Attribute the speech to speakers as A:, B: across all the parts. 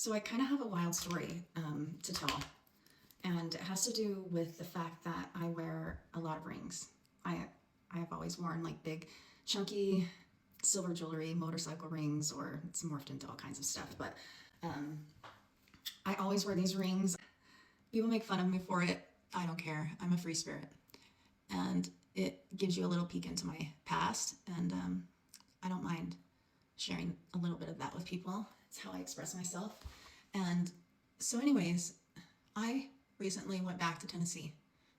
A: So I kind of have a wild story to tell, and it has to do with the fact that I wear a lot of rings. I have always worn like big, chunky silver jewelry, motorcycle rings, or it's morphed into all kinds of stuff. But um, I always wear these rings. People make fun of me for it. I don't care. I'm a free spirit, and it gives you a little peek into my past, and I don't mind sharing a little bit of that with people. It's how I express myself. And so, anyways, I recently went back to Tennessee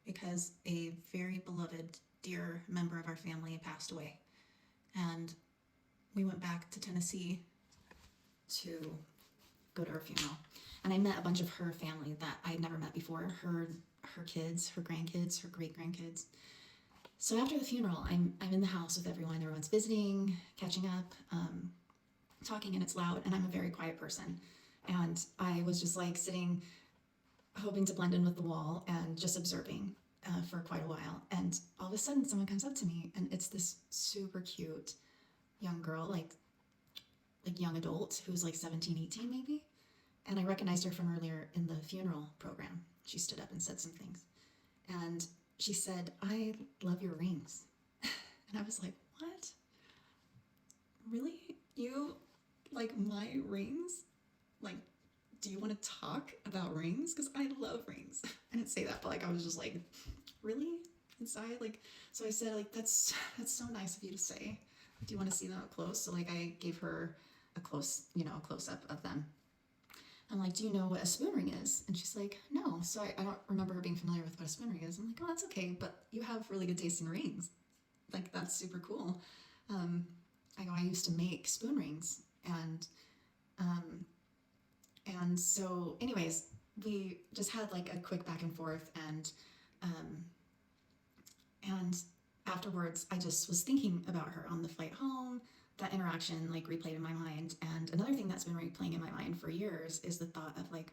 A: because a very beloved, dear member of our family passed away. And we went back to Tennessee to go to her funeral. And I met a bunch of her family that I had never met before, her kids, her grandkids, her great grandkids. So after the funeral, I'm in the house with everyone. Everyone's visiting, catching up, talking, and it's loud. And I'm a very quiet person. And I was just like sitting, hoping to blend in with the wall and just observing for quite a while. And all of a sudden, someone comes up to me, and it's this super cute young girl, like young adult who's like 17, 18 maybe. And I recognized her from earlier in the funeral program. She stood up and said some things. And she said, "I love your rings." And I was like, "What? Really? You like my rings? Like, do you want to talk about rings? Because I love rings." I didn't say that, but like I was just like, "Really?" Inside, like, so I said, like, that's so nice of you to say. Do you want to see them up close? So like I gave her a close up of them. I'm like, "Do you know what a spoon ring is?" And she's like, "No." So I don't remember her being familiar with what a spoon ring is. I'm like, "Oh, that's okay, but you have really good taste in rings. Like, that's super cool." I go, "I used to make spoon rings." Um, and so, anyways, we just had like a quick back and forth, um, and afterwards, I just was thinking about her on the flight home. That interaction like replayed in my mind. And another thing that's been replaying in my mind for years is the thought of like,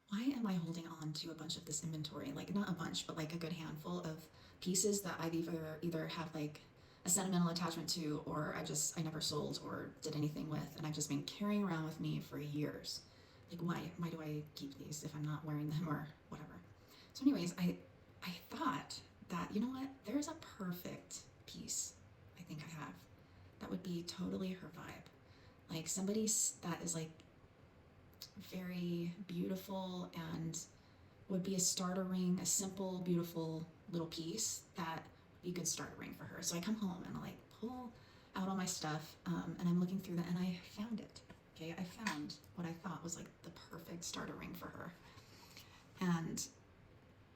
A: why am I holding on to a bunch of this inventory? Like, not a bunch, but like a good handful of pieces that I've either have like a sentimental attachment to, or I never sold or did anything with, and I've just been carrying around with me for years. Like, why do I keep these if I'm not wearing them or whatever? So anyways, I thought that, you know what, there's a perfect piece I think I have that would be totally her vibe. Like somebody that is like very beautiful and would be a starter ring, a simple, beautiful little piece that would be a good starter ring for her. So I come home and I like pull out all my stuff, and I'm looking through that, and I found it. Okay, I found what I thought was like the perfect starter ring for her. And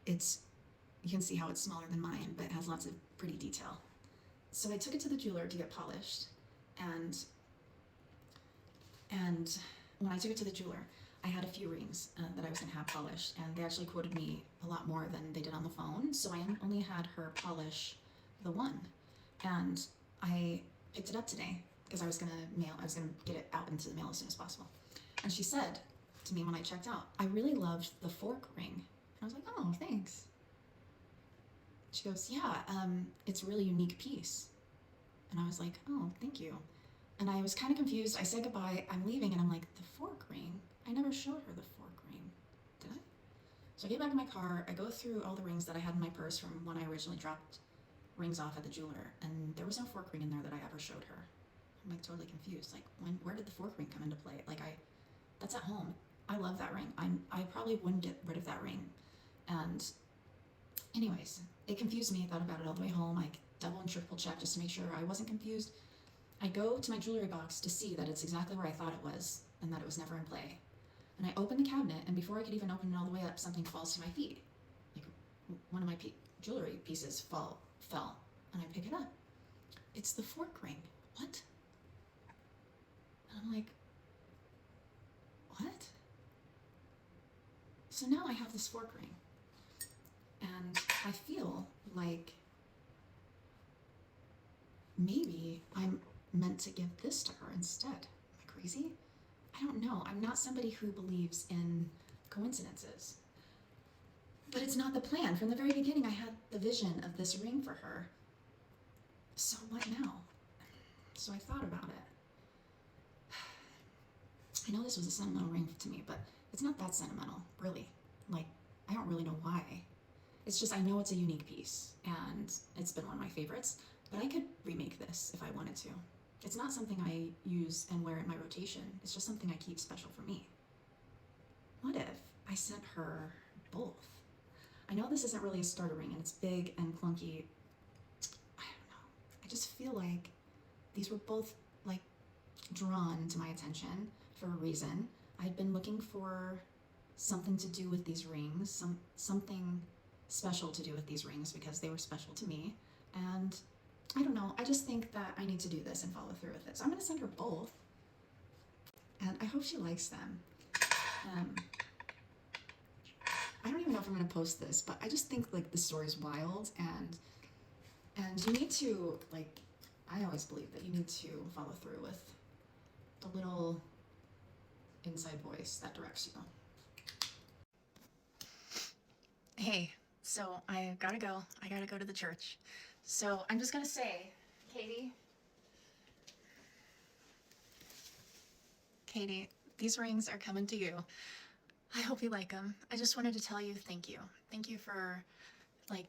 A: you can see how it's smaller than mine, but it has lots of pretty detail. So I took it to the jeweler to get polished, and when I took it to the jeweler, I had a few rings that I was gonna have polished, and they actually quoted me a lot more than they did on the phone. So I only had her polish the one, and I picked it up today because I was gonna get it out into the mail as soon as possible. And she said to me when I checked out, "I really loved the fork ring." And I was like, "Oh, thanks." She goes, "Yeah, it's a really unique piece." And I was like, "Oh, thank you." And I was kind of confused. I said goodbye. I'm leaving, and I'm like, "The fork ring? I never showed her the fork ring, did I?" So I get back in my car. I go through all the rings that I had in my purse from when I originally dropped rings off at the jeweler, and there was no fork ring in there that I ever showed her. I'm like totally confused. Like, where did the fork ring come into play? Like, that's at home. I love that ring. I probably wouldn't get rid of that ring. And anyways, it confused me. I thought about it all the way home. I double and triple checked just to make sure I wasn't confused. I go to my jewelry box to see that it's exactly where I thought it was and that it was never in play. And I open the cabinet, and before I could even open it all the way up, something falls to my feet. Like one of my jewelry pieces fell, and I pick it up. It's the fork ring. What? And I'm like, what? So now I have this fork ring, and I feel like maybe I'm meant to give this to her instead. Am I crazy? I don't know. I'm not somebody who believes in coincidences. But it's not the plan. From the very beginning, I had the vision of this ring for her. So what now? So I thought about it. I know this was a sentimental ring to me, but it's not that sentimental, really. Like, I don't really know why. It's just I know it's a unique piece, and it's been one of my favorites, but I could remake this if I wanted to. It's not something I use and wear in my rotation. It's just something I keep special for me. What if I sent her both? I know this isn't really a starter ring, and it's big and clunky. I don't know. I just feel like these were both like drawn to my attention for a reason. I'd been looking for something to do with these rings, something special to do with these rings because they were special to me. And I don't know, I just think that I need to do this and follow through with it. So I'm gonna send her both. And I hope she likes them. I don't even know if I'm gonna post this, but I just think like the story's wild, and you need to, like, I always believe that you need to follow through with the little inside voice that directs you. Hey, so I gotta go. I gotta go to the church. So I'm just gonna say, Katy, these rings are coming to you. I hope you like them. I just wanted to tell you thank you. Thank you for, like,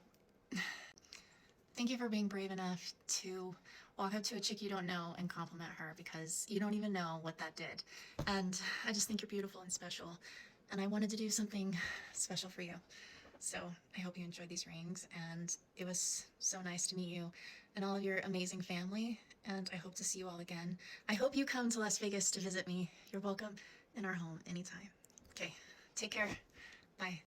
A: thank you for being brave enough to walk up to a chick you don't know and compliment her because you don't even know what that did. And I just think you're beautiful and special. And I wanted to do something special for you. So I hope you enjoyed these rings, and it was so nice to meet you and all of your amazing family, and I hope to see you all again. I hope you come to Las Vegas to visit me. You're welcome in our home anytime. Okay, take care. Bye.